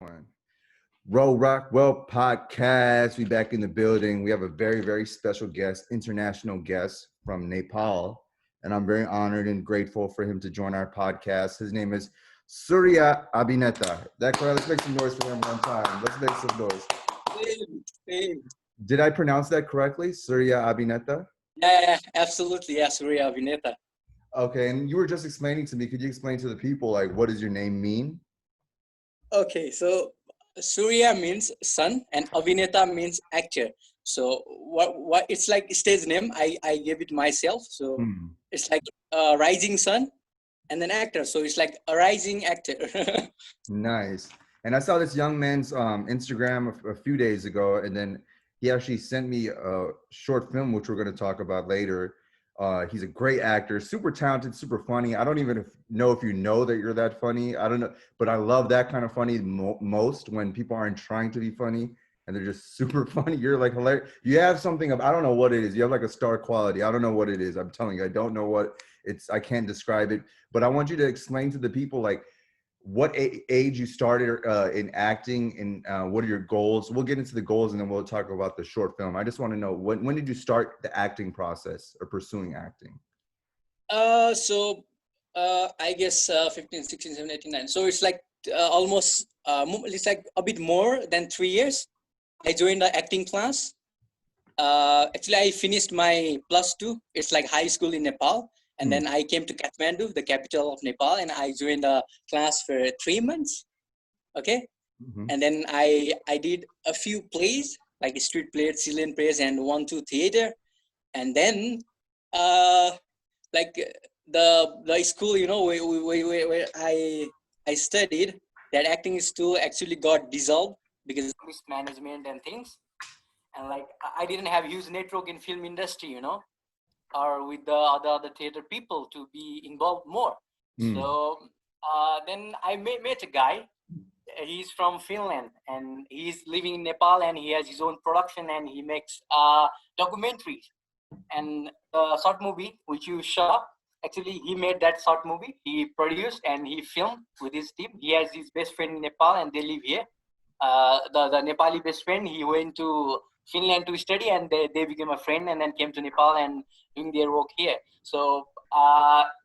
One. Row Rock Well podcast. We back in the building. We have a very, very special guest, international guest from Nepal. And I'm very honored and grateful for him to join our podcast. His name is Surya Abhineta. That correct? Let's make some noise for him one time. Let's make some noise. Same. Did I pronounce that correctly? Surya Abhineta? Yeah, absolutely. Yeah, Surya Abhineta. Okay, and you were just explaining to me, could you explain to the people, like, what does your name mean? Okay, so Surya means sun and Abhineta means actor. So what it's like stage name. I gave it myself. So it's like rising sun and then actor. So it's like a rising actor. Nice. And I saw this young man's Instagram a few days ago, and then he actually sent me a short film, which we're going to talk about later. He's a great actor, super talented, super funny. I don't even know if you know that you're that funny. I don't know, but I love that kind of funny most when people aren't trying to be funny and they're just super funny. You're like hilarious. You have something of, I don't know what it is. You have like a star quality. I don't know what it is. I'm telling you, I don't know what it's, I can't describe it, but I want you to explain to the people, like, what age you started in acting, and what are your goals? We'll get into the goals and then we'll talk about the short film. I just want to know, when did you start the acting process or pursuing acting? I guess 15, 16, 17, 18, 19. So it's like almost, it's like a bit more than 3 years. I joined the acting class. Actually, I finished my +2. It's like high school in Nepal. And then I came to Kathmandu, the capital of Nepal, and I joined a class for 3 months. Okay. And then I did a few plays, like street plays, Chilean plays, and 1-2 theater. And then like the school, you know, where I studied, that acting school actually got dissolved because of mismanagement and things. And like I didn't have huge network in film industry, you know, or with the other theater people to be involved more. So then I met a guy. He's from Finland and he's living in Nepal, and he has his own production and he makes documentaries. And the short movie which you saw, actually he made that short movie. He produced and he filmed with his team. He has his best friend in Nepal and they live here. The Nepali best friend, he went to Finland to study, and they became a friend and then came to Nepal and doing their work here. So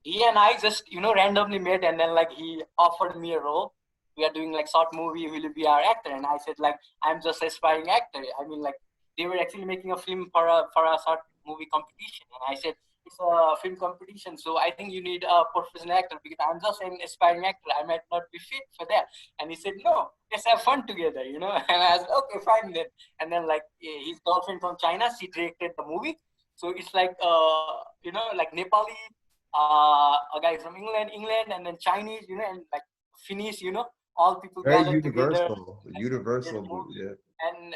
he and I just, you know, randomly met, and then like he offered me a role. We are doing like short movie, will you be our actor? And I said like, I'm just aspiring actor. I mean, like they were actually making a film for a short movie competition, and I said, it's a film competition, so I think you need a professional actor because I'm just an aspiring actor. I might not be fit for that. And he said, no, let's have fun together, you know. And I said, okay, fine then. And then like his girlfriend from China, she directed the movie. So it's like you know, like Nepali, a guy from England, and then Chinese, you know, and like Finnish, you know, all people Very gathered together. universal movie, yeah. And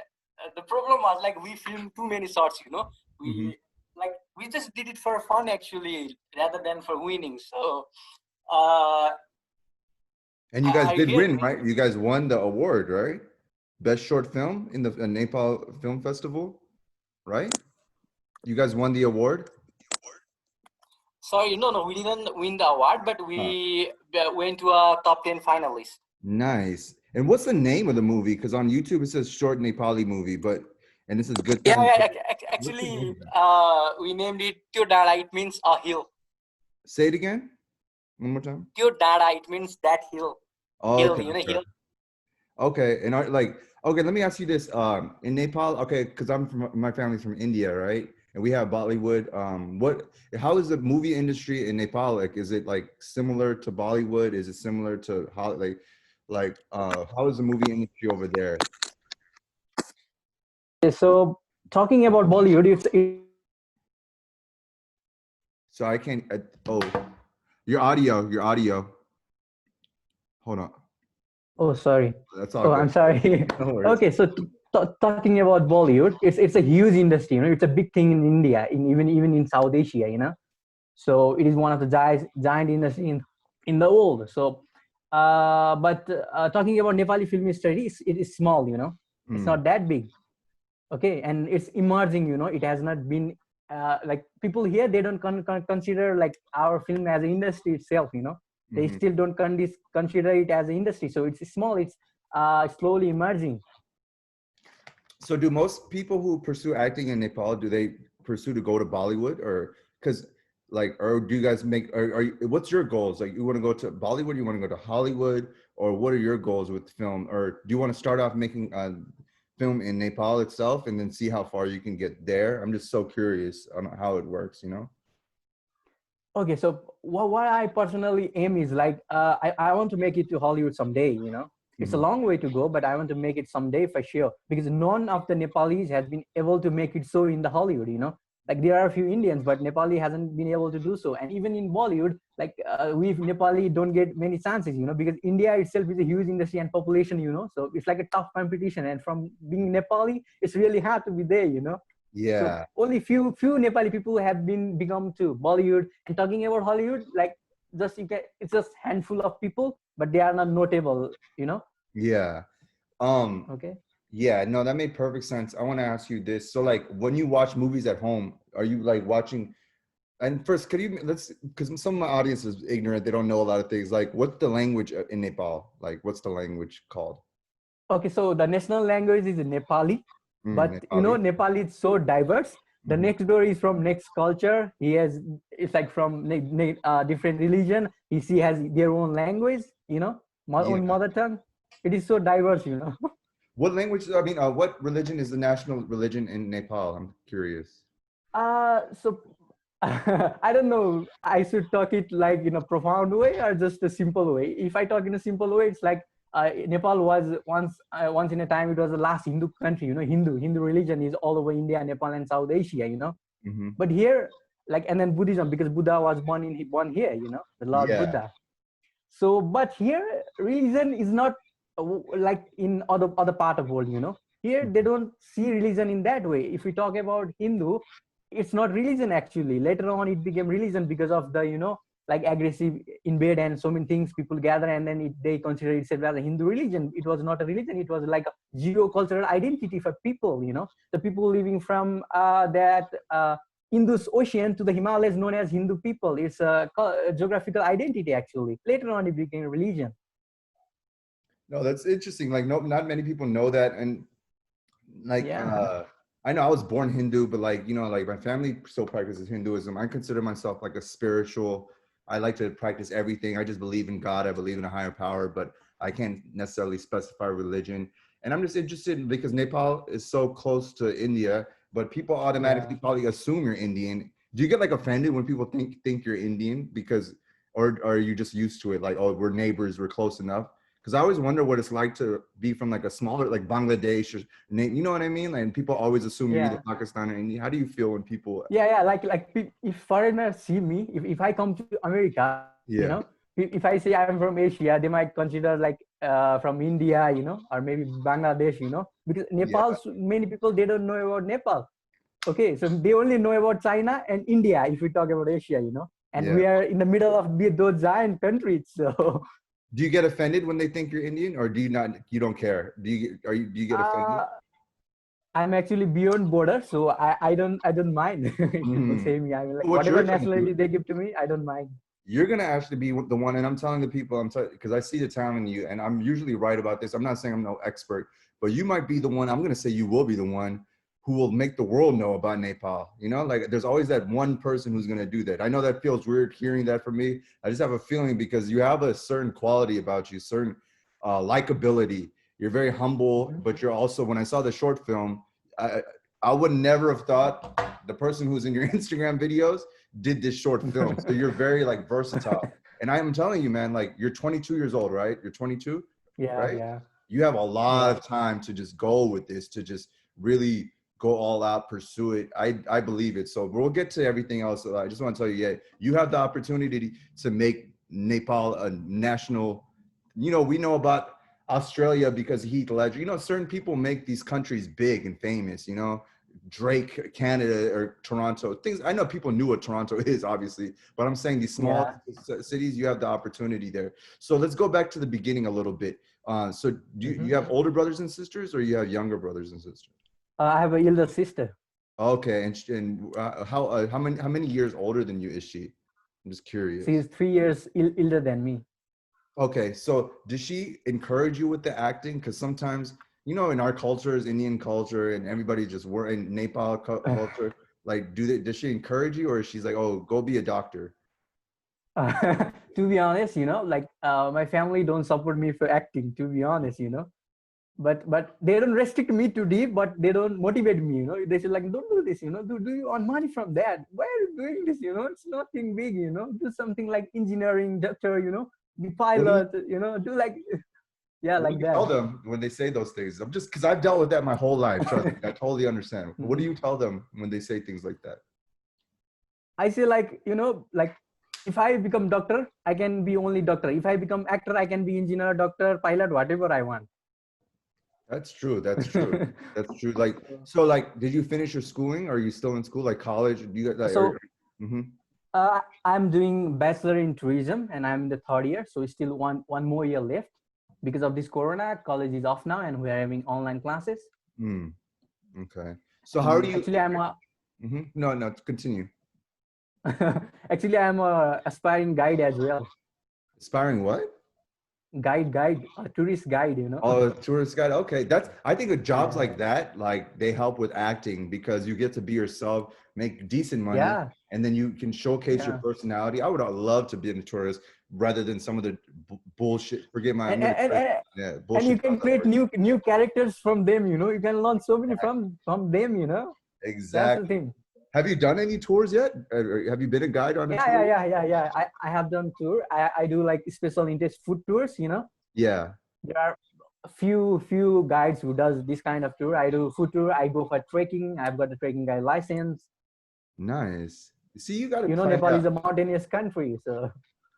the problem was like we filmed too many shots, you know. We just did it for fun actually, rather than for winning. So and you guys did win, right? You guys won the award, right? Best short film in the Nepal Film Festival, right? You guys won the award? Sorry, no, we didn't win the award, but we went to a top 10 finalist. Nice. And what's the name of the movie? Because on YouTube it says short Nepali movie, and this is good. Yeah, actually, we named it Tyo Dada. It means a hill. Say it again, one more time. Tyo Dada, it means that hill. Oh, hill, okay, you know, okay. hill. Okay, and okay, let me ask you this. In Nepal, okay, because my family's from India, right? And we have Bollywood. How is the movie industry in Nepal? Like, is it like similar to Bollywood? Is it similar to how how is the movie industry over there? So talking about Bollywood, So I can't. Your audio. Hold on. Oh, sorry. That's all. Oh, I'm sorry. Okay, so talking about Bollywood, it's a huge industry. You know, it's a big thing in India, even in South Asia. You know, so it is one of the giant industry in the world. So, but talking about Nepali film industry, it is small. You know, it's not that big. Okay, and it's emerging. You know, it has not been like people here, they don't consider like our film as an industry itself. You know, they still don't consider it as an industry. So it's small. It's slowly emerging. So do most people who pursue acting in Nepal, do they pursue to go to Bollywood, or because like, or do you guys make, are you, what's your goals? Like, you want to go to Bollywood, you want to go to Hollywood, or what are your goals with film? Or do you want to start off making film in Nepal itself and then see how far you can get there? I'm just so curious on how it works, you know? Okay, so what I personally aim is like, I want to make it to Hollywood someday, you know. It's a long way to go, but I want to make it someday for sure, because none of the Nepalis has been able to make it so in the Hollywood, you know. Like, there are a few Indians, but Nepali hasn't been able to do so. And even in Bollywood, like, we Nepali don't get many chances, you know, because India itself is a huge industry and population, you know. So it's like a tough competition. And from being Nepali, it's really hard to be there, you know. So Yeah. only few Nepali people have become to Bollywood. And talking about Hollywood, like, just you can, it's just handful of people, but they are not notable, you know. Yeah. Okay. Yeah, no, that made perfect sense. I want to ask you this. So like, when you watch movies at home, are you like watching, and first, could you, let's, because some of my audience is ignorant, they don't know a lot of things. Like, what's the language in Nepal? Like, what's the language called? Okay, so the national language is Nepali, but you know, Nepali. Nepali is so diverse. The Mhm. next door is from next culture. He has, it's like from different religion. He has their own language, you know, own Yeah. mother tongue. It is so diverse, you know. What language, I mean, what religion is the national religion in Nepal? I'm curious. So I don't know. I should talk it like in a profound way or just a simple way. If I talk in a simple way, it's like, Nepal was once in a time, it was the last Hindu country. You know, Hindu religion is all over India, Nepal, and South Asia. You know, Hmm. but here, like, and then Buddhism, because Buddha was born here. You know, the Lord Yeah. Buddha. So, but here, religion is not like in other part of world. You know, here they don't see religion in that way. If we talk about Hindu, it's not religion actually. Later on, it became religion because of the, you know, like aggressive invade and so many things people gather, and then they consider itself as a Hindu religion. It was not a religion. It was like a geo-cultural identity for people. You know, the people living from that. Indus Ocean to the Himalayas, known as Hindu people. It's a geographical identity actually. Later on, it became a religion. No, that's interesting. Like, no, not many people know that. And like, Yeah. I know I was born Hindu, but like, you know, like my family still practices Hinduism. I consider myself like a spiritual, I like to practice everything. I just believe in God. I believe in a higher power, but I can't necessarily specify religion. And I'm just interested because Nepal is so close to India, but people automatically Yeah. probably assume you're Indian. Do you get like offended when people think you're Indian because, or are you just used to it? Like, oh, we're neighbors, we're close enough. Because I always wonder what it's like to be from like a smaller, like Bangladesh, or you know what I mean? Like, and people always assume you're either Yeah. Pakistan or India. How do you feel when people? Yeah. Like if foreigners see me, if I come to America, you Yeah, know, if I say I'm from Asia, they might consider like from India, you know, or maybe Bangladesh, you know, because Nepal, yeah, many people, they don't know about Nepal. Okay, so they only know about China and India if we talk about Asia, you know, and yeah. we are in the middle of those giant countries. So Do you get offended when they think you're Indian, or do you not? You don't care. Do you get offended? uh, I'm actually beyond border, so I don't mind if people Hmm. say me. I mean, like, What whatever you're gonna nationality do? they give to me, I don't mind. You're gonna actually be the one, and I'm telling the people, because I see the talent in you, and I'm usually right about this. I'm not saying I'm no expert, but you might be the one. I'm gonna say you will be the one who will make the world know about Nepal. You know, like there's always that one person who's gonna do that. I know that feels weird hearing that from me. I just have a feeling because you have a certain quality about you, certain likability. You're very humble, Mhm. but you're also. When I saw the short film, I I would never have thought the person who's in your Instagram videos did this short film. So you're very like versatile. And I am telling you, man, like you're 22 years old, right? You're 22, Yeah, right? yeah, You have a lot yeah. of time to just go with this, to just really go all out, pursue it. I believe it. So we'll get to everything else. I just want to tell you, yeah, you have the opportunity to make Nepal a national, you know, we know about Australia because Heath Ledger, you know, certain people make these countries big and famous, you know, Drake, Canada, or Toronto. Things I know people knew what Toronto is, obviously, but I'm saying these small Yeah. cities, you have the opportunity there. So let's go back to the beginning a little bit. So do Hmm. you have older brothers and sisters, or you have younger brothers and sisters? I have an elder sister. Okay, and how many years older than you is she? I'm just She curious. is 3 years elder than me. Okay, so does she encourage you with the acting? Because sometimes, you know, in our cultures, Indian culture, and everybody just work in Nepal culture, like, does she encourage you, or is she's like, oh, go be a doctor? To be honest, like my family don't support me for acting. To be honest, but they don't restrict me too deep, but they don't motivate me. They say like, don't do this. Do you earn money from that? Why are you doing this? It's nothing big. Do something like engineering, doctor. Be What do you pilot. Do like yeah, What do like you tell that. them when they say those things? I'm just because I've dealt with that my whole life. Trust me, I totally understand. What do Mhm. you tell them when they say things like that? I say like like if I become doctor, I can be only doctor. If I become actor, I can be engineer, doctor, pilot, whatever I want. That's true. That's true. That's true. Like, so, like, did you finish your schooling? Are you still in school? Like college? Do you got like? So Mhm. I'm doing bachelor in tourism, and I'm in the third year. So still one more year left. Because of this corona, college is off now, and we are having online classes. Hmm. Okay. So how do And you? actually, I'm a No, no. Continue. actually I'm a aspiring guide as well. Aspiring what? Guide, a tourist guide. Oh, tourist guide. Okay, that's. I think of jobs Yeah, like that, like they help with acting because you get to be yourself, make decent money, yeah, and then you can showcase your yeah. personality. I would love to be a tourist rather than some of the bullshit. Forget my. I'm And, gonna. and, and, Yeah, and you bullshit can jobs at create work. new characters from them. You can learn so many from them. That's the Exactly. thing. Have you done any tours yet? Or have you been a guide on a Yeah, tour? yeah. I have done tour. I do like special interest food tours. Yeah. There are a few guides who does this kind of tour. I do food tour. I go for trekking. I've got the trekking guide license. Nice. See, you got to plan Nepal out. is a mountainous country, so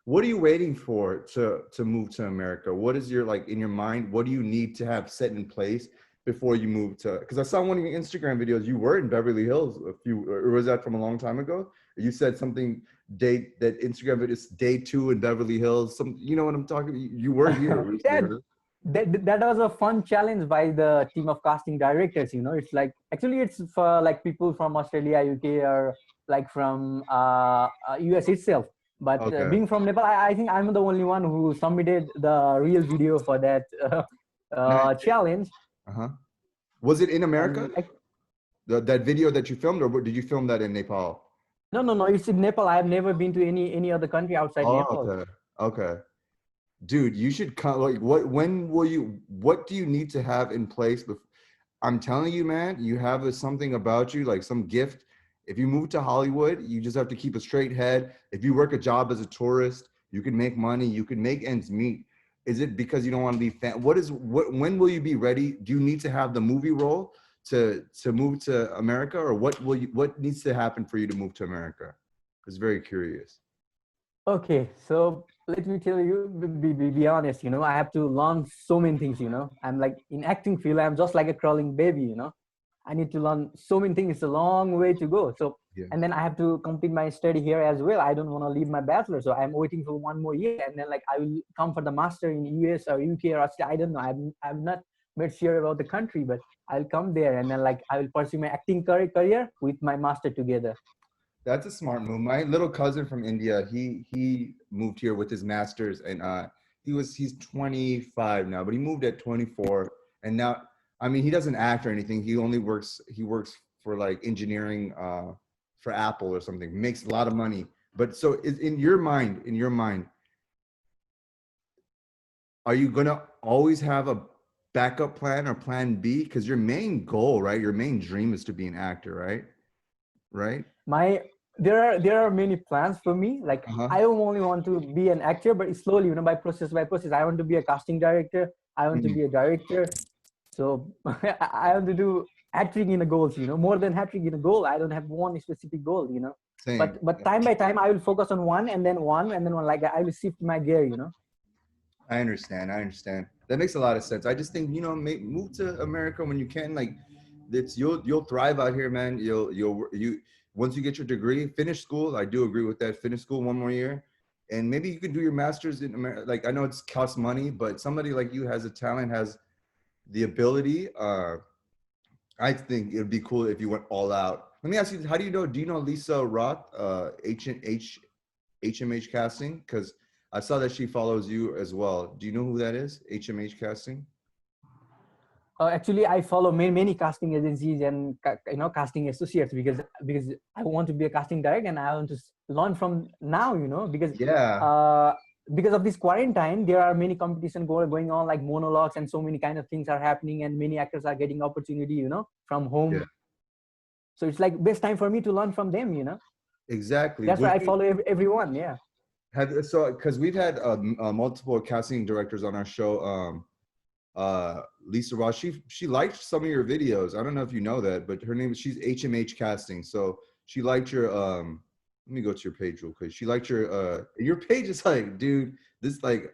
What are you waiting for to move to America? What is your like in your mind? What do you need to have set in place before you move to? Because I saw one of your Instagram videos. You were in Beverly Hills or was that from a long time ago? You said something date that Instagram video is day 2 in Beverly Hills. Some, you know what I'm talking about? You were here recently, yeah, right? that was a fun challenge by the team of casting directors. It's like actually it's for like people from Australia, UK, or like from US itself. But Okay. being from Nepal, I think I'm the only one who submitted the real video for that Nice. challenge. Uh-huh. Was it in America? And That video that you filmed, or did you film that in Nepal? no, it's in Nepal. I have never been to any other country outside Oh, Nepal. okay. Okay. Dude, you should come. Like, when will you? What do you need to have in place? I'm telling you, man, you have something about you, like some gift. If you move to Hollywood, you just have to keep a straight head. If you work a job as a tourist, you can make money. You can make ends meet. Is it because you don't want to be fan? When will you be ready? Do you need to have the movie role to move to America, or what needs to happen for you to move to America? I was very curious. Okay, so let me tell you, be honest, I have to learn so many things. I'm like in acting field, I'm just like a crawling baby. I need to learn so many things. It's a long way to go. So, Yeah. and then I have to complete my study here as well. I don't want to leave my bachelor. So I'm waiting for one more year. And then like I will come for the master in US or UK or Australia. I don't know. I'm not made sure about the country, but I'll come there and then like I will pursue my acting career with my master together. That's a smart move. My little cousin from India, he moved here with his masters, and he's 25 now, but he moved at 24, and now I mean he doesn't act or anything. He works for like engineering for Apple or something. Makes a lot of money. But so is in your mind, are you gonna always have a backup plan or plan B? Because your main goal, right? Your main dream is to be an actor, right? Right? My there are many plans for me. Like Uh-huh. I don't only want to be an actor, but slowly, by process. I want to be a casting director. I want to Mhm. be a director. So I want to do hat-trick in the goals. More than hat-trick in a goal. I don't have one specific goal. Same. But time by time, I will focus on one and then one and then one. Like I will shift my gear. I understand. I understand. That makes a lot of sense. I just think move to America when you can. Like, you'll thrive out here, man. You once you get your degree, finish school. I do agree with that. Finish school one more year, and maybe you can do your master's in America. Like, I know it's costs money, but somebody like you has a talent, has the ability. I think it would be cool if you went all out. Let me ask you, how do you know? Do you know Lisa Roth, HMH casting? Because I saw that she follows you as well. Do you know who that is? HMH Casting? Actually, I follow many casting agencies and casting associates because I want to be a casting director and I want to learn from now, Yeah. because of this quarantine, there are many competition going on, like monologues and so many kind of things are happening, and many actors are getting opportunity, from home. Yeah. So it's like best time for me to learn from them. Exactly. That's why I follow everyone. Yeah. So because we've had multiple casting directors on our show. Lisa Ross, she liked some of your videos. I don't know if you know that, but her name she's HMH Casting. So she liked your let me go to your page real quick. She liked your page is like, dude, this like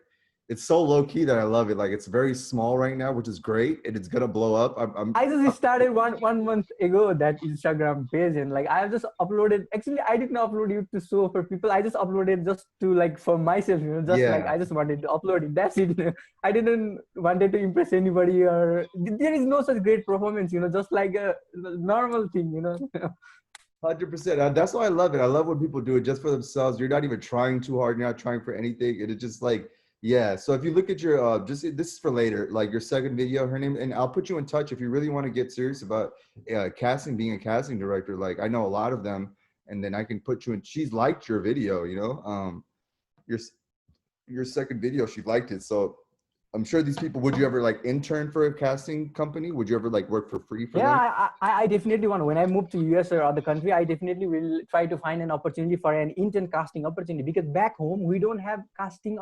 it's so low key that I love it. Like it's very small right now, which is great, and it's gonna blow up. I just started one month ago that Instagram page, and like I have just uploaded. Actually, I didn't upload it to show for people. I just uploaded just to like for myself, just like I just wanted to upload it. That's it. I didn't wanted to impress anybody, or there is no such great performance, just like a normal thing, 100%. That's why I love it. I love when people do it just for themselves. You're not even trying too hard. You're not trying for anything. And it's just like, yeah. So if you look at your, this is for later, like your second video, her name, and I'll put you in touch if you really want to get serious about casting, being a casting director. Like I know a lot of them, and then I can put you in. She's liked your video, your your second video, she liked it. So I'm sure these people, would you ever like intern for a casting company? Would you ever like work for free for them? Yeah, I definitely want to. When I move to US or other country, I definitely will try to find an opportunity for an intern casting opportunity, because back home we don't have casting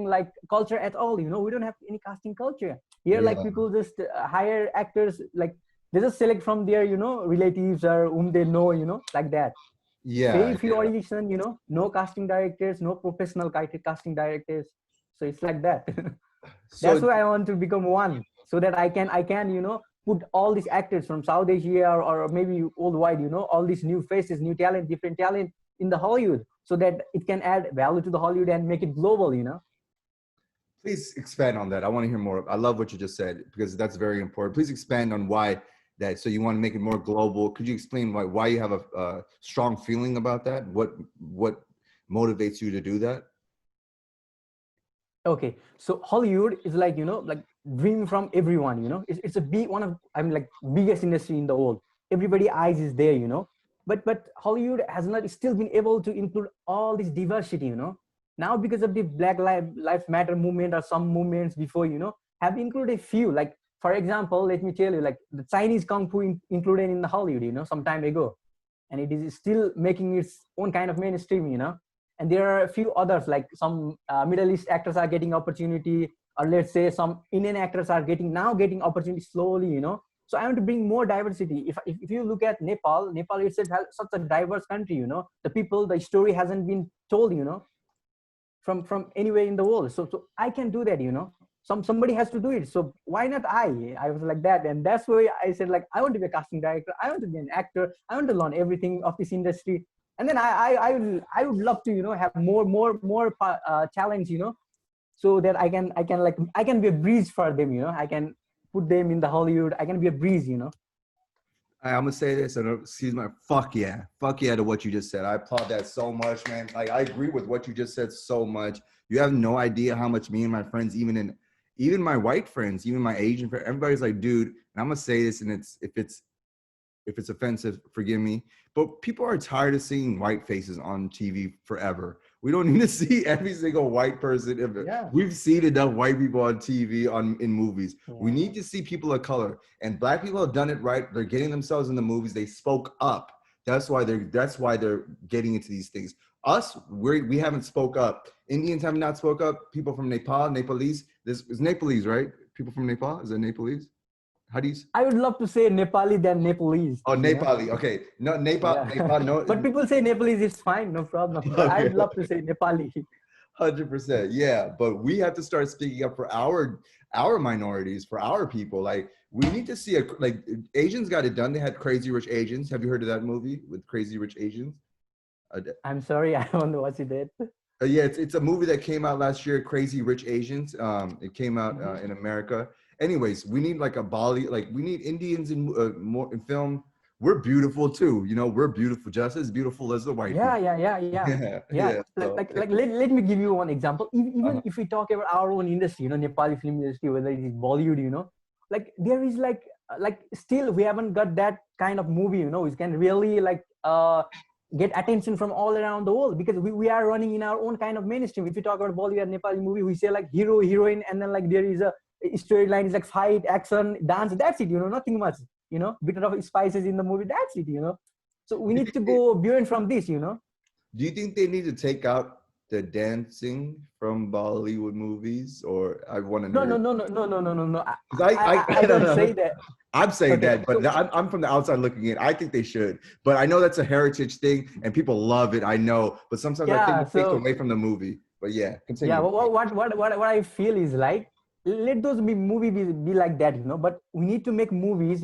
like culture at all. We don't have any casting culture here. Yeah. Like people just hire actors, like they just select from their relatives or whom they know, like that. Yeah. Very few audition, no casting directors, no professional casting directors. So it's like that. That's why I want to become one, so that I can put all these actors from South Asia or maybe worldwide, all these new faces, new talent, different talent in the Hollywood, so that it can add value to the Hollywood and make it global. Please expand on that. I want to hear more. I love what you just said, because that's very important. Please expand on why that. So you want to make it more global. Could you explain why you have a strong feeling about that? What motivates you to do that? Okay, so Hollywood is like like dream from everyone. It's a big one of like biggest industry in the world. Everybody eyes is there. But Hollywood has not still been able to include all this diversity. Now because of the Black Lives Matter movement or some movements before, have included a few. Like for example, let me tell you, like the Chinese kung fu included in the Hollywood, some time ago, and it is still making its own kind of mainstream. And there are a few others, like some Middle East actors are getting opportunity, or let's say some Indian actors are getting opportunity slowly. So I want to bring more diversity. If you look at Nepal itself has such a diverse country. The story hasn't been told, from anywhere in the world. So I can do that. Somebody has to do it. So why not I? I was like that, and that's why I said, like, I want to be a casting director. I want to be an actor. I want to learn everything of this industry. And then I would love to have more challenge, so that I can be a breeze for them. I can put them in the Hollywood. I can be a breeze. I'm gonna say this, and excuse my fuck yeah to what you just said. I applaud that so much, man. Like I agree with what you just said so much. You have no idea how much me and my friends, even my white friends, even my Asian friends, everybody's like, dude. And I'm gonna say this, and if it's offensive, forgive me. But people are tired of seeing white faces on TV forever. We don't need to see every single white person. Yeah. We've seen enough white people on TV, in movies. Yeah. We need to see people of color. And Black people have done it right. They're getting themselves in the movies. They spoke up. That's why they're getting into these things. Us, we haven't spoke up. Indians have not spoke up. People from Nepal, Nepalese. This is Nepalese, right? People from Nepal. Is it Nepalese? How do you? I would love to say Nepali than Nepalese. Oh, Nepali. Okay. No, Nepal. Yeah. Nepal. No. But people say Nepalese. It's fine. No problem. But Okay. I'd love to say Nepali. 100%. Yeah. But we have to start speaking up for our minorities, for our people. Like we need to see like Asians got it done. They had Crazy Rich Asians. Have you heard of that movie with Crazy Rich Asians? I'm sorry. I don't know what you did. Yeah, it's a movie that came out last year, Crazy Rich Asians. It came out in America. Anyways, we need like we need Indians in more in film. we're beautiful too. You know, we're beautiful, just as beautiful as the white Yeah, people. yeah. So, Let me give you one example. Even uh-huh. if we talk about our own industry, Nepali film industry, whether it is Bollywood, like there is like still we haven't got that kind of movie, which can really get attention from all around the world, because we are running in our own kind of mainstream. If you talk about Bollywood and Nepali movie, we say like hero, heroine, and then like there is a storyline is like fight, action, dance. That's it, nothing much. Bit of spices in the movie. That's it. So we need to go beyond from this. Do you think they need to take out the dancing from Bollywood movies, or I want to know No, no, your? no, no, no, no, no, no, no. Because I I don't don't say know. that. I'm saying Okay, that, but so I'm from the outside looking in. I think they should, but I know that's a heritage thing, and people love it. I know, but sometimes I think yeah, it takes so away from the movie. But yeah, yeah, continue. what I feel is like, let those movie be like that, But we need to make movies,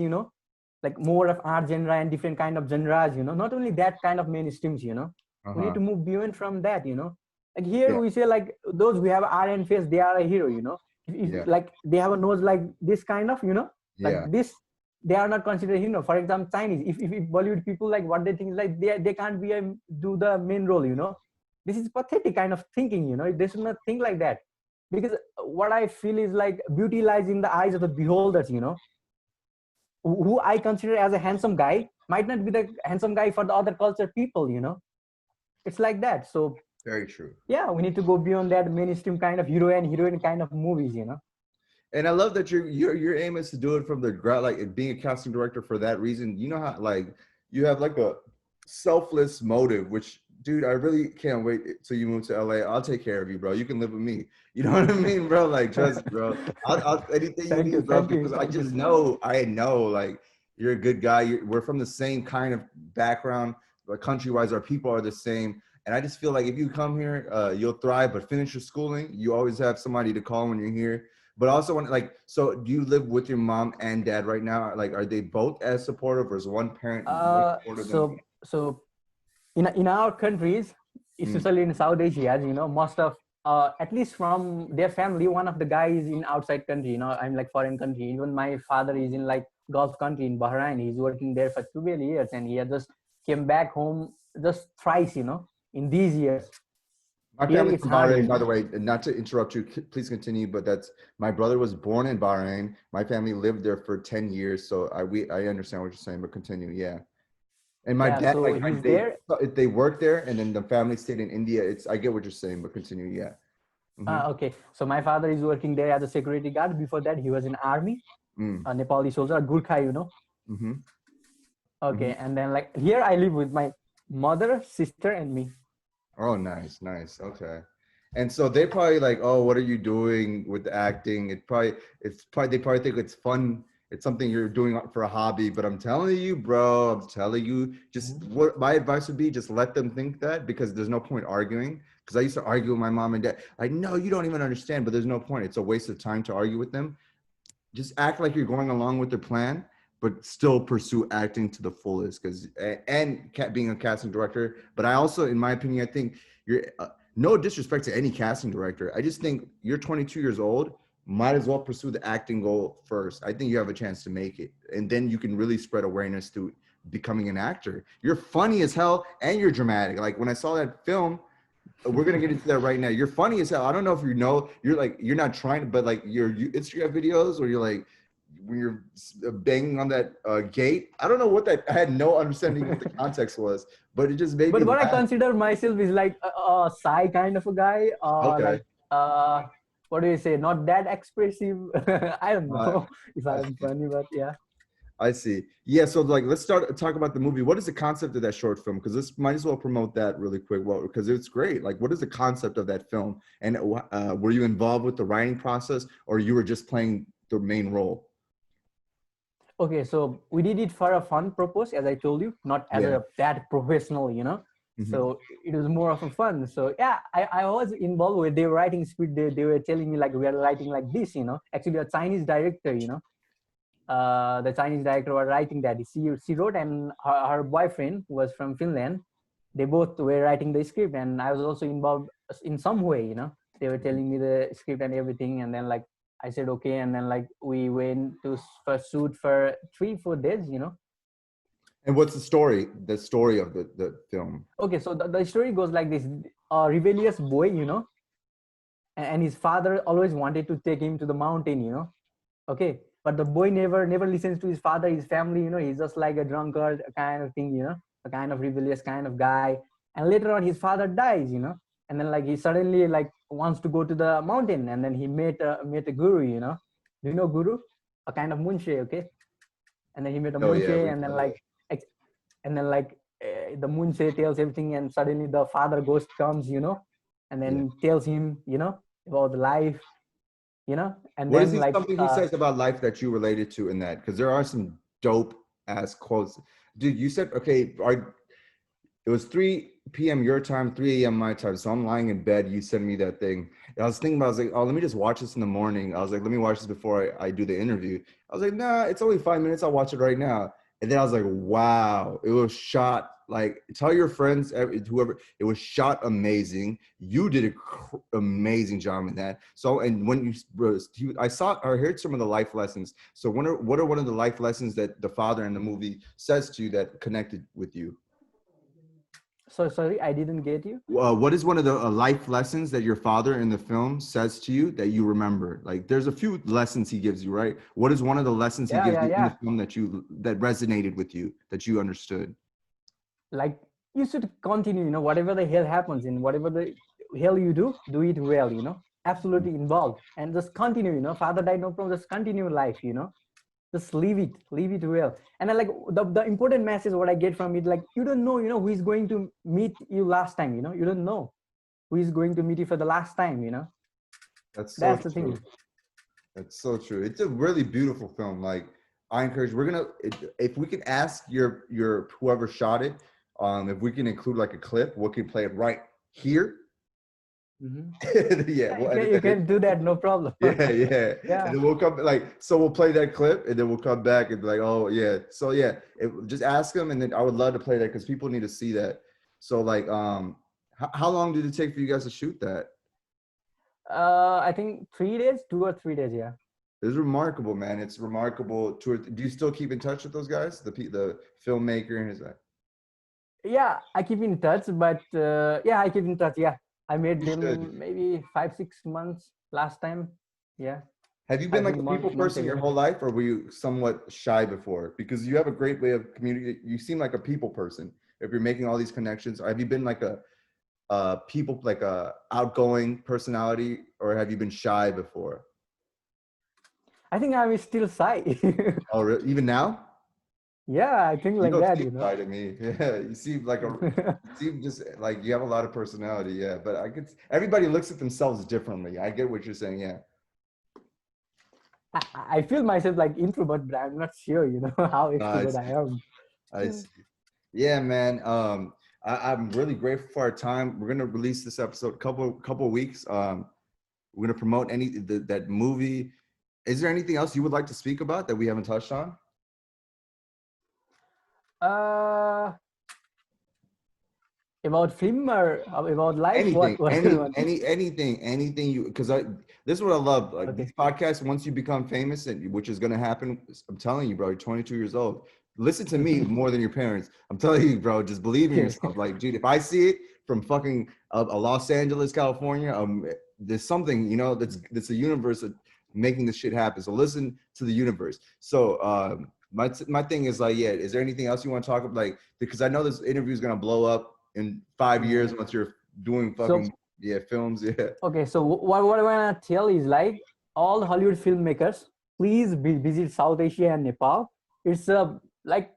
like more of art genre and different kind of genres, Not only that kind of mainstreams. We need Uh-huh. to move beyond from that. Like here Yeah, we say like those who have iron face, they are a hero. If yeah, like they have a nose like this kind of, yeah. like this, they are not considered hero. For example, Chinese. If Bollywood people like what they think is like they can't be do the main role. This is pathetic kind of thinking. They should not think like that, because what I feel is like beauty lies in the eyes of the beholders. Who I consider as a handsome guy might not be the handsome guy for the other culture people. It's like that. So Very true. yeah, we need to go beyond that mainstream kind of heroine kind of movies. And I love that your aim is to do it from the ground, like being a casting director for that reason. You know how like you have like a selfless motive, which dude, I really can't wait till you move to LA. I'll take care of you, bro. You can live with me. You know what I mean, bro? Like trust me, bro. I'll anything you Thank you, need, bro, thank you, because I thank you just so much. know I know like you're a good guy. We're from the same kind of background, like country wise, our people are the same. And I just feel like if you come here, you'll thrive. But finish your schooling. You always have somebody to call when you're here. But also, when like, so do you live with your mom and dad right now? Like, are they both as supportive, or is one parent more supportive than? So in our countries, Mm, especially in South Asia, as most of at least from their family, one of the guys in outside country. I'm like foreign country. Even my father is in like Gulf country in Bahrain. He's working there for 12 years, and he had just came back home just thrice. In these years. my Here family's it's from hard. Bahrain, by the way. And not to interrupt you, please continue. But that's my brother was born in Bahrain. My family lived there for 10 years, so I understand what you're saying. But continue, yeah. And my Yeah, dad, so like he's they there. they work there, and then the family stayed in India. It's I get what you're saying, but continue, yeah. Mm-hmm. Okay, so my father is working there as a security guard. Before that, he was in army, Mm, a Nepali soldier, a Gurkha. mm-hmm. Mm-hmm. Okay, and then like here I live with my mother, sister, and me. Oh, nice, nice. Okay. And so they probably like, oh, what are you doing with the acting? It's probably they probably think it's fun. It's something you're doing for a hobby. But I'm telling you, bro, I'm telling you, just what my advice would be, just let them think that, because there's no point arguing. Because I used to argue with my mom and dad. I know you don't even understand, but there's no point. It's a waste of time to argue with them. Just act like you're going along with their plan, but still pursue acting to the fullest. Because and being a casting director, but I also, in my opinion, I think you're no disrespect to any casting director. I just think you're 22 years old. Might as well pursue the acting goal first. I think you have a chance to make it, and then you can really spread awareness to becoming an actor. You're funny as hell, and you're dramatic. Like when I saw that film, we're gonna get into that right now. You're funny as hell. I don't know if you know. You're not trying to, but like your Instagram videos where you're like when you're banging on that gate. I don't know what that. I had no understanding what the context was, but it just made me But what I laugh. consider myself is like a shy kind of a guy, Okay, like uh, what do you say? Not that expressive. I don't uh, know if I I'm see. funny, but yeah. I see. Yeah. So like, let's talk about the movie. What is the concept of that short film? Because this might as well promote that really quick. Well, because it's great. Like, what is the concept of that film? And were you involved with the writing process, or you were just playing the main role? Okay, so we did it for a fun purpose, as I told you, not as Yeah. a that professional. Mm-hmm. So it was more of a fun. So yeah, I was involved with, they were writing script. They were telling me like we are writing like this. Actually, a Chinese director. The Chinese director was writing that. She wrote, and her boyfriend was from Finland. They both were writing the script, and I was also involved in some way. They were telling me the script and everything, and then like I said okay, and then like we went to first shoot for 3-4 days. And what's the story? The story of the film. Okay, so the story goes like this: a rebellious boy, and his father always wanted to take him to the mountain, okay, but the boy never listens to his father, his family, he's just like a drunkard kind of thing, a kind of rebellious kind of guy. And later on his father dies, and then like he suddenly like wants to go to the mountain, and then he met a guru, do you know guru? A kind of munshe, okay. And then he met a Oh yeah, munshe, and then like the munshe tells everything, and suddenly the father ghost comes, and then tells him, about life, and what is then he, like something he says about life that you related to in that? Because there are some dope ass quotes. Dude, you said, okay, it was 3 p.m. your time, 3 a.m. my time. So I'm lying in bed. You sent me that thing. And I was thinking about, I was like, oh, let me just watch this in the morning. I was like, let me watch this before I do the interview. I was like, nah, it's only 5 minutes. I'll watch it right now. And then I was like, wow, it was shot. Like, tell your friends, whoever, it was shot amazing. You did an amazing job in that. So, and when I saw or heard some of the life lessons. So what are one of the life lessons that the father in the movie says to you that connected with you? So sorry, I didn't get you. What is one of the life lessons that your father in the film says to you that you remember? Like, there's a few lessons he gives you, right? What is one of the lessons he gives you in the film that resonated with you, that you understood? Like, you should continue, whatever the hell happens, in whatever the hell you do it well, absolutely involved, and just continue, father died, no problem, just continue life, just leave it well. And then like the important message what I get from it, like, you don't know, who is going to meet you last time, you don't know who is going to meet you for the last time, That's so that's the true. thing. That's so true. It's a really beautiful film. Like, I encourage, if we can ask your whoever shot it, if we can include like a clip, we can play it right here. Mm-hmm. Yeah, you can do that, no problem. yeah. And then we'll come, like, so we'll play that clip and then we'll come back and be like, oh yeah. So yeah, just ask them, and then I would love to play that because people need to see that. So like, how long did it take for you guys to shoot that? I think 3 days, 2 or 3 days. Yeah. It's remarkable, man. It's remarkable. Do you still keep in touch with those guys? The filmmaker and his. Yeah, I keep in touch, but I keep in touch. Yeah, I met them should. maybe 5-6 months last time. Yeah. Have you been like a people person your whole life, or were you somewhat shy before? Because you have a great way of communicating. You seem like a people person. If you're making all these connections, have you been like a people, like a outgoing personality, or have you been shy before? I think I'm still shy. Oh, really? Even now? Yeah, I think like that. You know. Shy to me. Yeah, you seem like you seem just like you have a lot of personality. Yeah, but everybody looks at themselves differently. I get what you're saying. Yeah. I feel myself like introvert, but I'm not sure, how extrovert I am. I see. Yeah, man. I'm really grateful for our time. We're gonna release this episode couple of weeks. We're gonna promote that movie. Is there anything else you would like to speak about that we haven't touched on? About film or about life? Anything you, because this is what I love. Like, these podcasts, once you become famous, and which is gonna happen, I'm telling you, bro, you're 22 years old. Listen to me more than your parents. I'm telling you, bro, just believe in yourself. Like, dude, if I see it from fucking a Los Angeles, California, there's something, that's the universe making this shit happen. So listen to the universe. So my thing is like, yeah, is there anything else you want to talk about? Like, because I know this interview is gonna blow up in 5 years once you're doing fucking films. Yeah. Okay, so what I want to tell is, like, all Hollywood filmmakers, please visit South Asia and Nepal. It's like,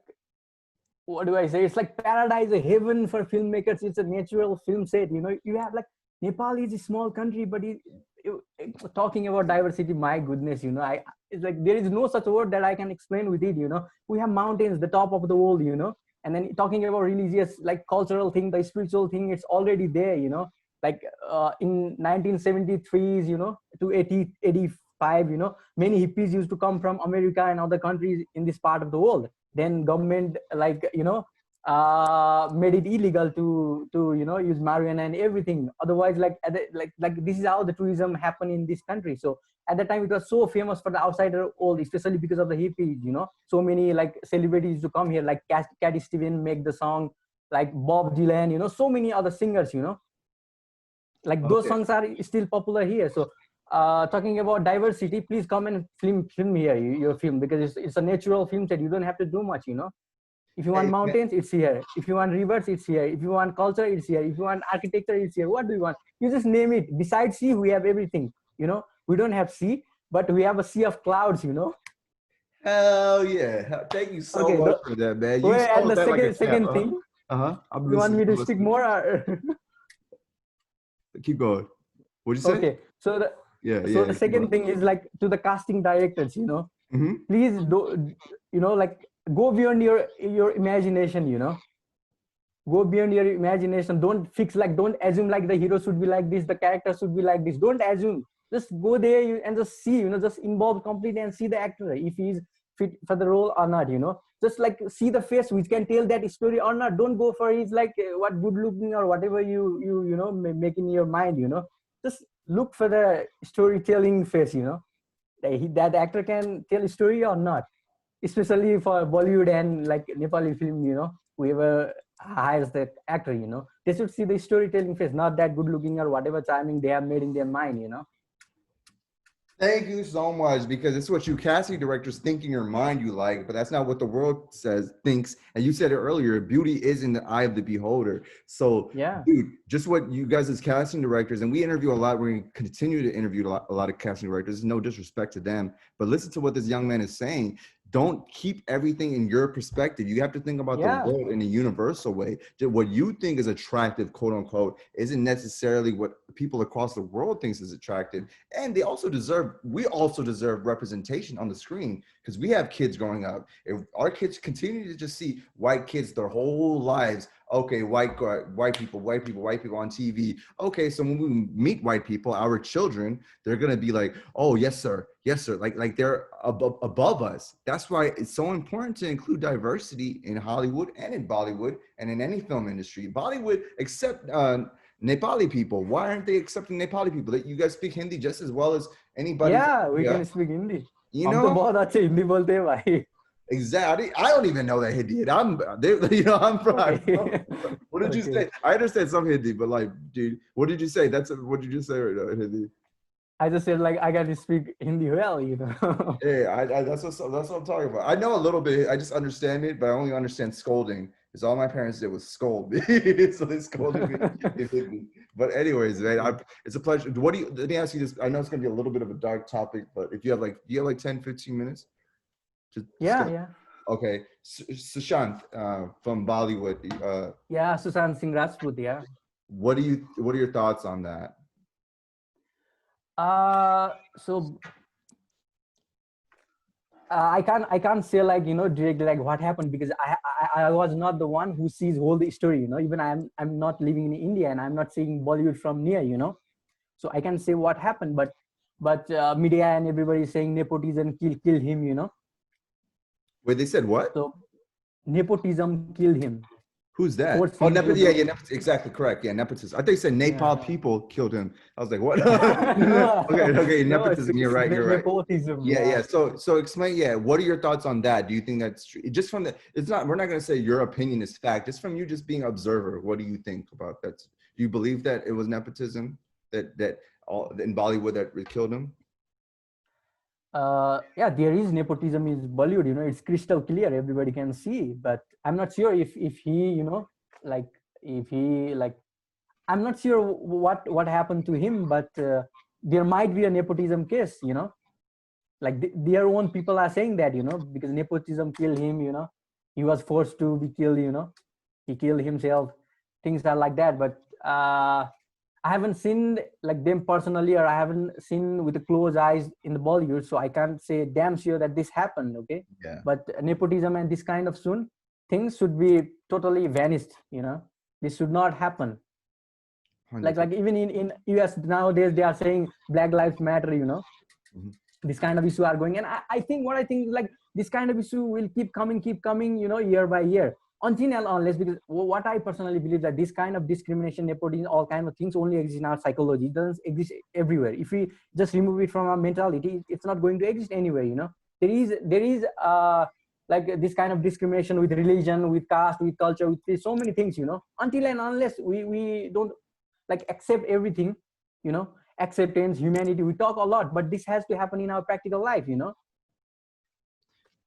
what do I say? It's like paradise, a heaven for filmmakers. It's a natural film set. You have like, Nepal is a small country, but talking about diversity, my goodness, it's like there is no such word that I can explain with it. We have mountains, the top of the world. And then talking about religious, like cultural thing, the spiritual thing, it's already there. Like in 1973s, to 85, many hippies used to come from America and other countries in this part of the world. Then government, like, made it illegal to use marijuana and everything. Otherwise, like this is how the tourism happened in this country. So at that time it was so famous for the outsider world, especially because of the hippies. So many like celebrities to come here, like Cat Stevens make the song, like Bob Dylan, so many other singers, like those songs are still popular here. So talking about diversity, please come and film here your film, because it's a natural film set. You don't have to do much. If you want mountains, it's here. If you want rivers, it's here. If you want culture, it's here. If you want architecture, it's here. What do you want? You just name it. Besides sea, we have everything. We don't have sea, but we have a sea of clouds. Hell yeah! Thank you so much for that, man. You and the that second thing. You want me to speak more? Or keep going. What'd you say? Okay. So the second thing is like to the casting directors. Please do. Like go beyond your imagination. Go beyond your imagination. Don't assume like the hero should be like this, the character should be like this. Don't assume. Just go there and just see, just involve completely and see the actor, if he's fit for the role or not. Just like see the face which can tell that story or not. Don't go for his like what good looking or whatever you make in your mind. Just look for the storytelling face. That actor can tell a story or not. Especially for Bollywood and like Nepali film, whoever hires the actor, they should see the storytelling face, not that good looking or whatever charming they have made in their mind. Thank you so much, because it's what you casting directors think in your mind you like, but that's not what the world thinks. And you said it earlier, beauty is in the eye of the beholder. So yeah, dude, just what you guys as casting directors, and we interview a lot, we're going to continue to interview a lot of casting directors, no disrespect to them, but listen to what this young man is saying. Don't keep everything in your perspective. You have to think about the world in a universal way. What you think is attractive, quote unquote, isn't necessarily what people across the world thinks is attractive. And we also deserve representation on the screen, because we have kids growing up. If our kids continue to just see white kids their whole lives, okay, white people on TV. Okay, so when we meet white people, our children, they're gonna be like, oh yes sir, like they're above us. That's why it's so important to include diversity in Hollywood and in Bollywood and in any film industry. Bollywood, except Nepali people. Why aren't they accepting Nepali people? That you guys speak Hindi just as well as anybody. Yeah, we can speak Hindi. You know, Hindi bolte bhai. Exactly. I don't even know that Hindi. I'm from. What did you say? I understand some Hindi, but like, dude, what did you say? What did you say right now in Hindi? I just said like I got to speak Hindi well, Yeah, that's what I'm talking about. I know a little bit. I just understand it, but I only understand scolding. Because all my parents did was scold me, so they scolded me in Hindi. But anyways, man, it's a pleasure. Let me ask you this. I know it's gonna be a little bit of a dark topic, but if you have do you have like 10, 15 minutes? Yeah. Okay, Sushant from Bollywood. Yeah, Sushant Singh Rajput. Yeah. What are your thoughts on that? So I can't say like directly like what happened, because I was not the one who sees whole the story. Even I'm not living in India and I'm not seeing Bollywood from near. So I can say what happened, but media and everybody is saying nepotism kill him. Wait, they said what? So nepotism killed him. Who's that? Oh, nepotism. Yeah, exactly correct. Yeah, nepotism. I think they said Nepal people killed him. I was like, what? Okay, nepotism. You're right. Nepotism. Yeah. So explain. Yeah, what are your thoughts on that? Do you think that's true? Just from we're not going to say your opinion is fact. Just from you, just being observer. What do you think about that? Do you believe that it was nepotism that all in Bollywood that killed him? Yeah, there is nepotism in Bollywood. It's crystal clear. Everybody can see. But I'm not sure if he, I'm not sure what happened to him. But there might be a nepotism case. Like their own people are saying that. Because nepotism killed him. He was forced to be killed. He killed himself. Things are like that. But I haven't seen like them personally, or I haven't seen with the close eyes in the Bollywood, so I can't say damn sure that this happened. Okay. Yeah. But nepotism and this kind of things should be totally vanished. This should not happen. 100%. Like even in US nowadays they are saying Black Lives Matter. Mm-hmm. This kind of issue are going, and I think like this kind of issue will keep coming. Year by year. until and unless, because what I personally believe that this kind of discrimination, nepotism, all kind of things only exist in our psychology. It doesn't exist everywhere. If we just remove it from our mentality, it's not going to exist anywhere. There is like this kind of discrimination with religion, with caste, with culture, with so many things. Until and unless we don't like accept everything, acceptance, humanity. We talk a lot, but this has to happen in our practical life.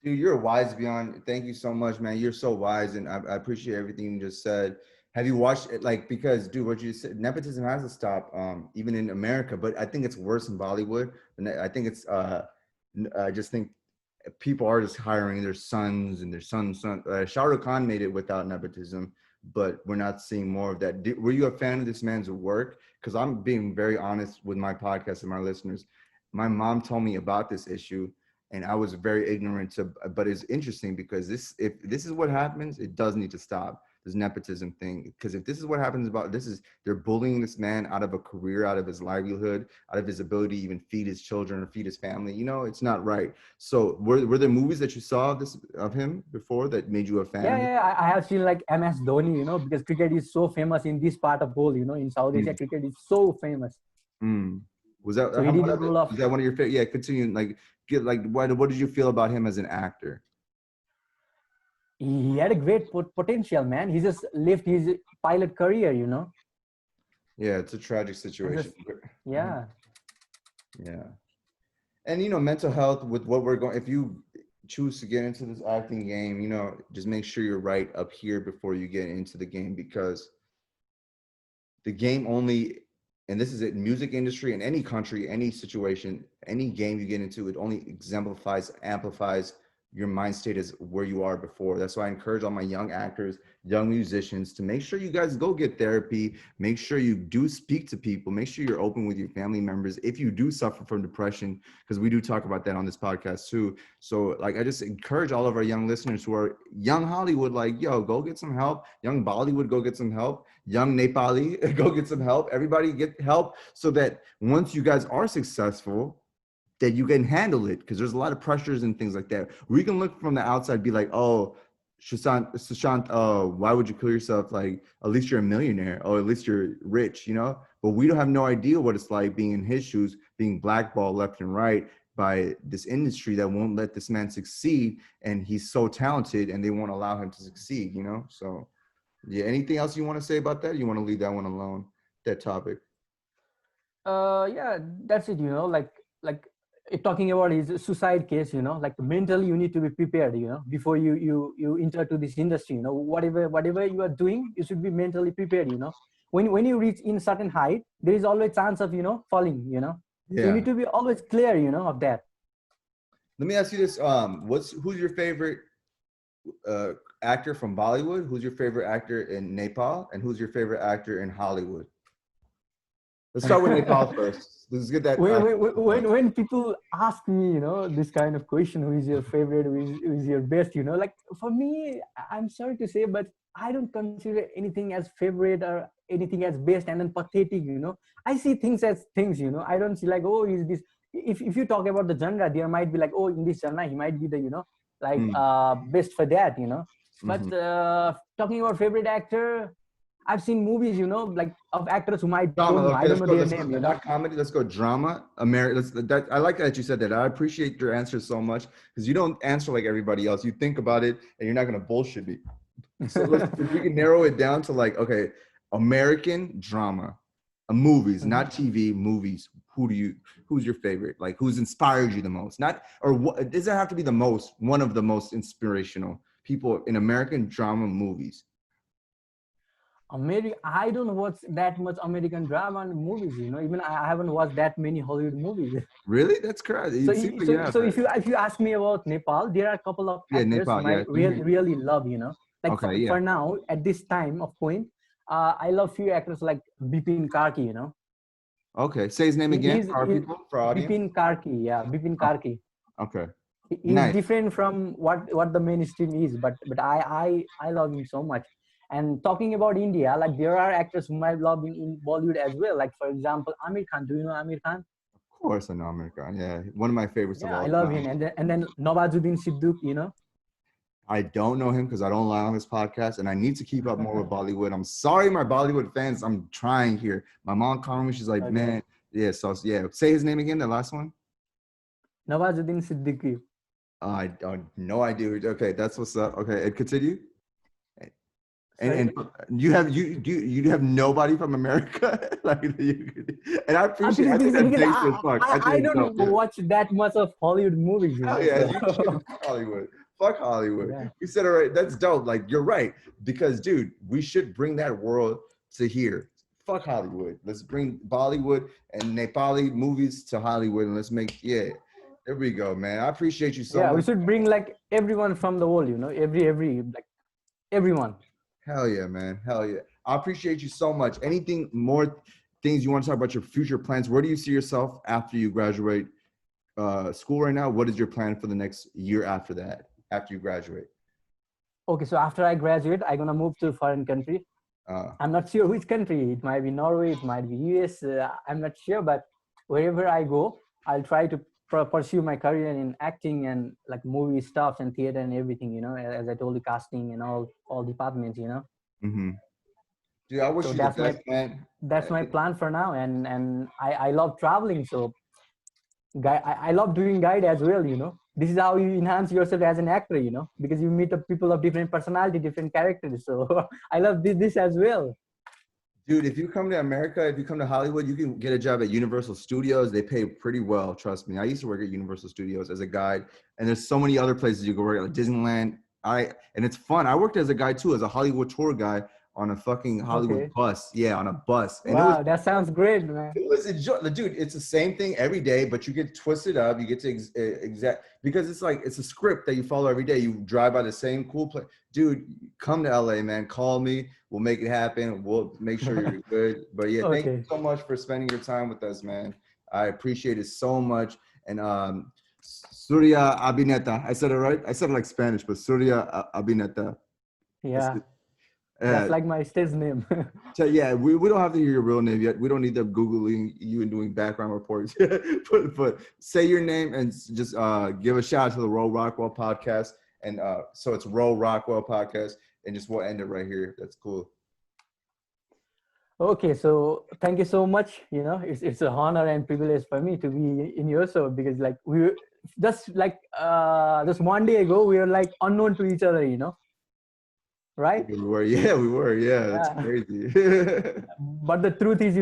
Dude, you're wise beyond. Thank you so much, man. You're so wise, and I appreciate everything you just said. Have you watched it? Like, because, dude, what you said, nepotism has to stop, even in America. But I think it's worse in Bollywood, and I think it's. I just think people are just hiring their sons and their sons. Shah Rukh Khan made it without nepotism, but we're not seeing more of that. Were you a fan of this man's work? Because I'm being very honest with my podcast and my listeners. My mom told me about this issue, and I was very ignorant to, but it's interesting because if this is what happens, it does need to stop, this nepotism thing. Because if this is what happens they're bullying this man out of a career, out of his livelihood, out of his ability to even feed his children or feed his family. It's not right. So were there movies that you saw of him before that made you a fan? Yeah. I have seen like MS Dhoni, because cricket is so famous in this part of world, in South Asia, cricket is so famous. Was that so he did a role of? Was that one of your favorite? Yeah, continue. What did you feel about him as an actor? He had a great potential, man. He just left his pilot career, Yeah, it's a tragic situation. Yeah. And mental health with what we're going. If you choose to get into this acting game, just make sure you're right up here before you get into the game, because the game only. And this is it, music industry in any country, any situation, any game you get into, it only exemplifies, amplifies your mind state as where you are before. That's why I encourage all my young actors, young musicians to make sure you guys go get therapy. Make sure you do speak to people. Make sure you're open with your family members. If you do suffer from depression, because we do talk about that on this podcast too. So I just encourage all of our young listeners who are young Hollywood, go get some help. Young Bollywood, go get some help. Young Nepali, go get some help. Everybody get help so that once you guys are successful, that you can handle it, because there's a lot of pressures and things like that. We can look from the outside, be like, oh, Sushant, oh, why would you kill yourself? Like, at least you're a millionaire. Oh, at least you're rich, But we don't have no idea what it's like being in his shoes, being blackballed left and right by this industry that won't let this man succeed. And he's so talented and they won't allow him to succeed, So, yeah, anything else you want to say about that? You want to leave that one alone, that topic? Yeah, that's it, like talking about his suicide case, like mentally you need to be prepared, before you enter to this industry, whatever you are doing, you should be mentally prepared, when you reach in certain height, there is always chance of falling, Yeah. So you need to be always clear, of that. Let me ask you this: who's your favorite actor from Bollywood? Who's your favorite actor in Nepal? And who's your favorite actor in Hollywood? Let's start with Nepal first. Let's get that. When people ask me, this kind of question, who is your favorite, who is your best, like for me, I'm sorry to say, but I don't consider anything as favorite or anything as best and then pathetic, I see things as things, I don't see like, oh, is this, if you talk about the genre, there might be like, oh, in this genre, he might be the, best for that, but talking about favorite actor, I've seen movies, like of actors who might drama. I don't know their name. Not comedy. Let's go drama. I like that you said that. I appreciate your answer so much, because you don't answer like everybody else. You think about it, and you're not gonna bullshit me. So if we can narrow it down to okay, American drama, movies, not TV, movies. Who's your favorite? Like, who's inspired you the most? What does it have to be the most? One of the most inspirational people in American drama movies. I don't watch that much American drama and movies, even I haven't watched that many Hollywood movies. Really? That's crazy. So if you ask me about Nepal, there are a couple of actors Nepal, I really love, like for now, at this time of point, I love few actors like Bipin Karki, Okay, say his name again for audience. Bipin Karki, Bipin Karki. Okay. He's different from what the mainstream is, but I love him so much. And talking about India, like there are actors whom I love in Bollywood as well. Like for example, Amir Khan. Do you know Amir Khan? Of course, I know Amir Khan. Yeah, one of my favorites. Yeah, I love him. And then Nawazuddin Siddiqui. I don't know him because I don't lie on this podcast, and I need to keep up more with Bollywood. I'm sorry, my Bollywood fans. I'm trying here. My mom called me. She's like, Okay. man, yeah. So yeah, say his name again. The last one. Nawazuddin Siddiqui. I no idea. Okay, that's what's up. Okay, and continue. And you have nobody from America like and I appreciate. I think that's basic as fuck. I don't watch that much of Hollywood movies. Hell yeah, you should. Hollywood. Fuck Hollywood. Yeah. You said it right. That's dope. Like you're right because dude, we should bring that world to here. Fuck Hollywood. Let's bring Bollywood and Nepali movies to Hollywood and let's make There we go, man. I appreciate you so much. Yeah, we should bring like everyone from the world. Every like everyone. Hell yeah, man. Hell yeah. I appreciate you so much. Anything more things you want to talk about your future plans? Where do you see yourself after you graduate school right now? What is your plan for the next year after that, after you graduate? Okay, so after I graduate, I'm going to move to a foreign country. I'm not sure which country. It might be Norway, it might be US. I'm not sure, but wherever I go, I'll try to pursue my career in acting and like movie stuff and theater and everything, as I told you, casting and all departments, Mm-hmm. Dude, I wish you the best, man. That's my plan for now. And I love traveling. So I love doing guide as well, This is how you enhance yourself as an actor, because you meet people of different personality, different characters. So I love this as well. Dude, if you come to America, if you come to Hollywood, you can get a job at Universal Studios. They pay pretty well, trust me. I used to work at Universal Studios as a guide, and there's so many other places you can work at, like Disneyland. And it's fun. I worked as a guide too, as a Hollywood tour guide on a fucking Hollywood bus. Yeah, on a bus. And wow, that sounds great, man. It was dude. It's the same thing every day, but you get twisted up. You get to because it's a script that you follow every day. You drive by the same cool place, dude. Come to LA, man. Call me. We'll make it happen. We'll make sure you're good. But yeah, thank you so much for spending your time with us, man. I appreciate it so much. And Surya Abhineta. I said it right. I said it like Spanish, but Surya Abhineta. Yeah. That's like my stage name. So yeah, we don't have to hear your real name yet. We don't need them Googling you and doing background reports. but say your name and just give a shout out to the Ro Rockwell podcast. And so it's Ro Rockwell podcast, and just we'll end it right here. That's cool. Okay, so thank you so much. It's an honor and privilege for me to be in your show because like we were just one day ago we were like unknown to each other, Right? We were. Yeah, that's crazy. But the truth is,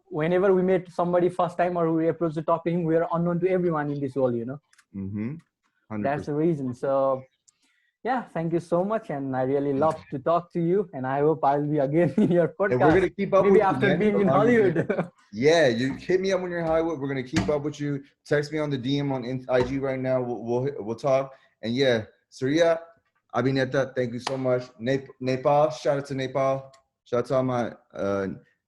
whenever we met somebody first time or we approached to talk to him, we are unknown to everyone in this world, Mm-hmm. 100%. That's the reason. So yeah, thank you so much. And I really love to talk to you. And I hope I'll be again in your podcast. And we're going to keep up maybe with after you, being in Hollywood. Yeah, you hit me up when you're in Hollywood. We're going to keep up with you. Text me on the DM on IG right now. We'll talk. And yeah, Surya Abhineta, thank you so much. Nepal, shout out to Nepal. Shout out to all my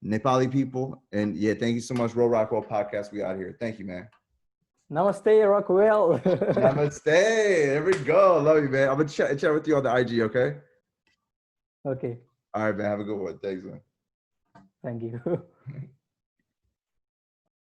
Nepali people. And yeah, thank you so much. Ro Rockwell podcast. We out here. Thank you, man. Namaste, Rockwell. Namaste. There we go. Love you, man. I'm going to chat with you on the IG, okay? Okay. All right, man. Have a good one. Thanks, man. Thank you.